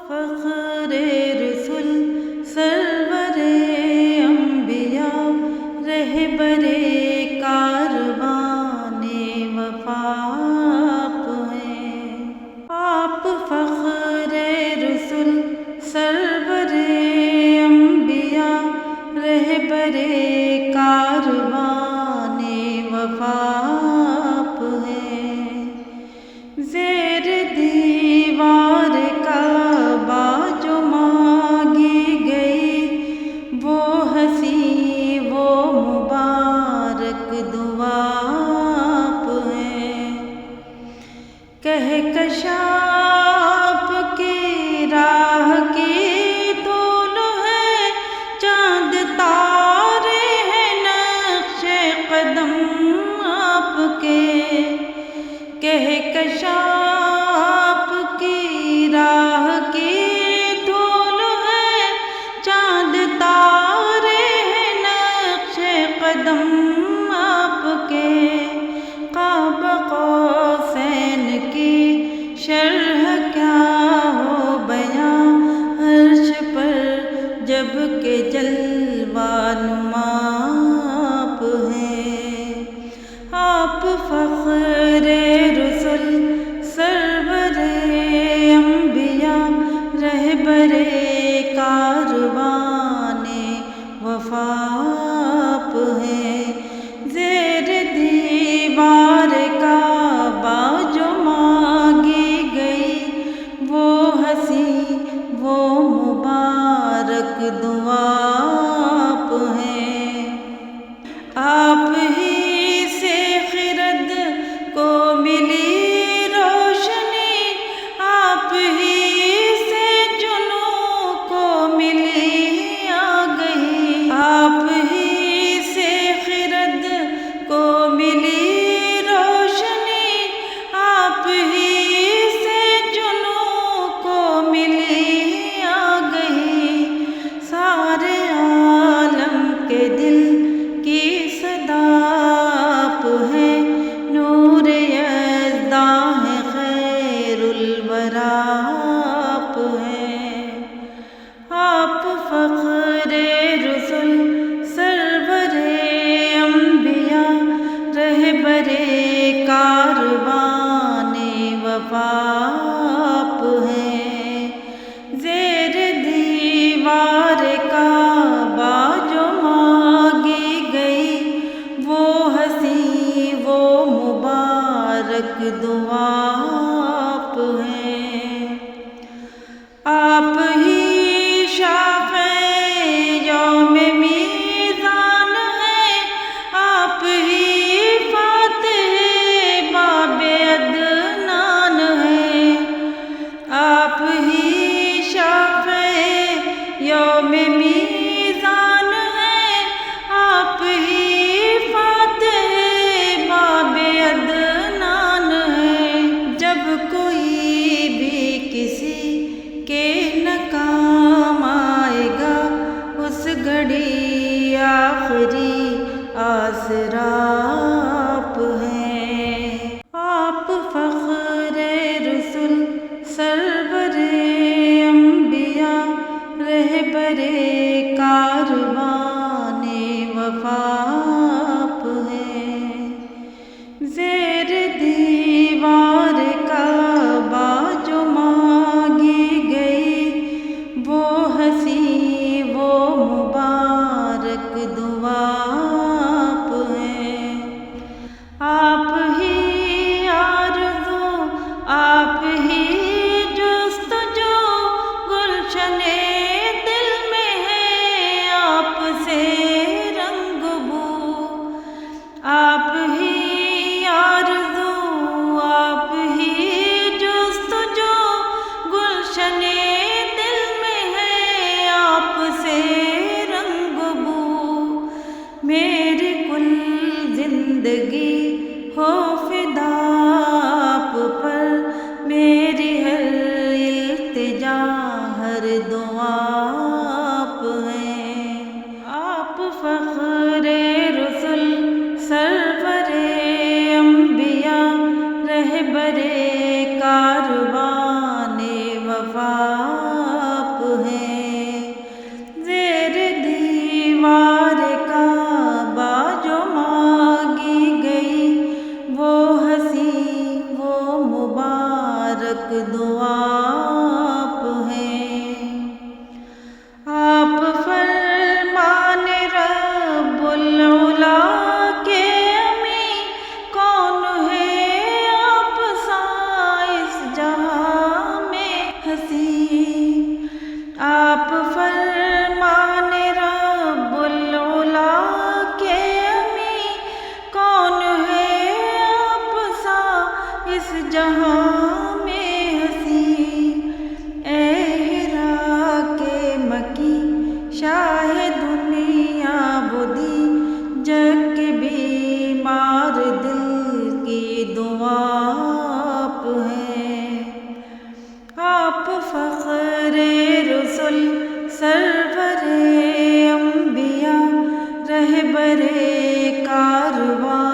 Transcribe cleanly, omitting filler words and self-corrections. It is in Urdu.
فخر رسول سرور انبیاء رہبر کاروان وفا آپ ہیں۔ آپ فخر رسول سرور انبیاء رہبر کاروان وفا آپ ہیں۔ زیر دیوار کعبہ جو مانگی گئی وہ ہنسی وہ مبارک دعا آپ ہیں۔ کہکشاں آپ کی راہ کی طول ہے، چاند تارے ہیں نقش قدم آپ کے۔ کہکشاں آپ کی راہ کی طول ہے، چاند تارے ہیں نقش قدم آپ کے۔ قاب قوسین کی شرح کیا ہو بیاں، عرش پر جب کہ جلوہ نما آپ ہیں۔ آپ فخر رسول سرور انبیاء رہبر کاروان وفا آپ ہیں۔ زیر دیوار کعبہ جو مانگی گئی وہ ہنسی وہ مبارک دعا آپ ہیں۔ آپ ہی سے خرد کو ملی روشنی، آپ ہی سے جنوں کو ملی آگہی۔ آپ ہی سے خرد کو ملی روشنی، آپ ہی سے جنوں کو ملی آگہی۔ سارے عالم کے دل کی صدا آپ ہیں، نور یزداں ہے خیر الورا آپ ہیں۔ آپ فخر رسول سرور انبیاء رہبر کاروان وفا آپ ہیں۔ زیر دیوار کعبہ جو مانگی گئی وہ ہنسی وہ مبارک دعا آپ ہیں۔ آپ ہی شافع یوم میزان ہیں، آپ ہی فاتح باب عدنان ہیں۔ آپ ہی شافع یوم میزان ہیں، آپ ہی فاتح باب عدنان ہیں۔ جب کوئی بھی کسی کے نہ کام آئے گا، اس گھڑی آخری آسرا آپ ہیں۔ آپ فخر رسول سرور انبیاء رہبر کاروان وفا آپ ہیں۔ زیر دیوار کعبہ جو مانگی گئی وہ ہنسی وہ مبارک دعا آپ ہیں۔ آپ ہی آرزو آپ ہی جستجو گلشن دل میں ہے، آپ سے رنگ بو۔ آپ ہی آرزو آپ ہی جستجو گلشن دل میں ہے، آپ سے رنگ بو۔ میری کل زندگی ہو فدا آپ پر، میری ہر التجا ہر دعا آپ ہیں۔ آپ فخر رسول سرور انبیاء رہبر کاروان وفا رسول سرور انبیاء رہبر کارواں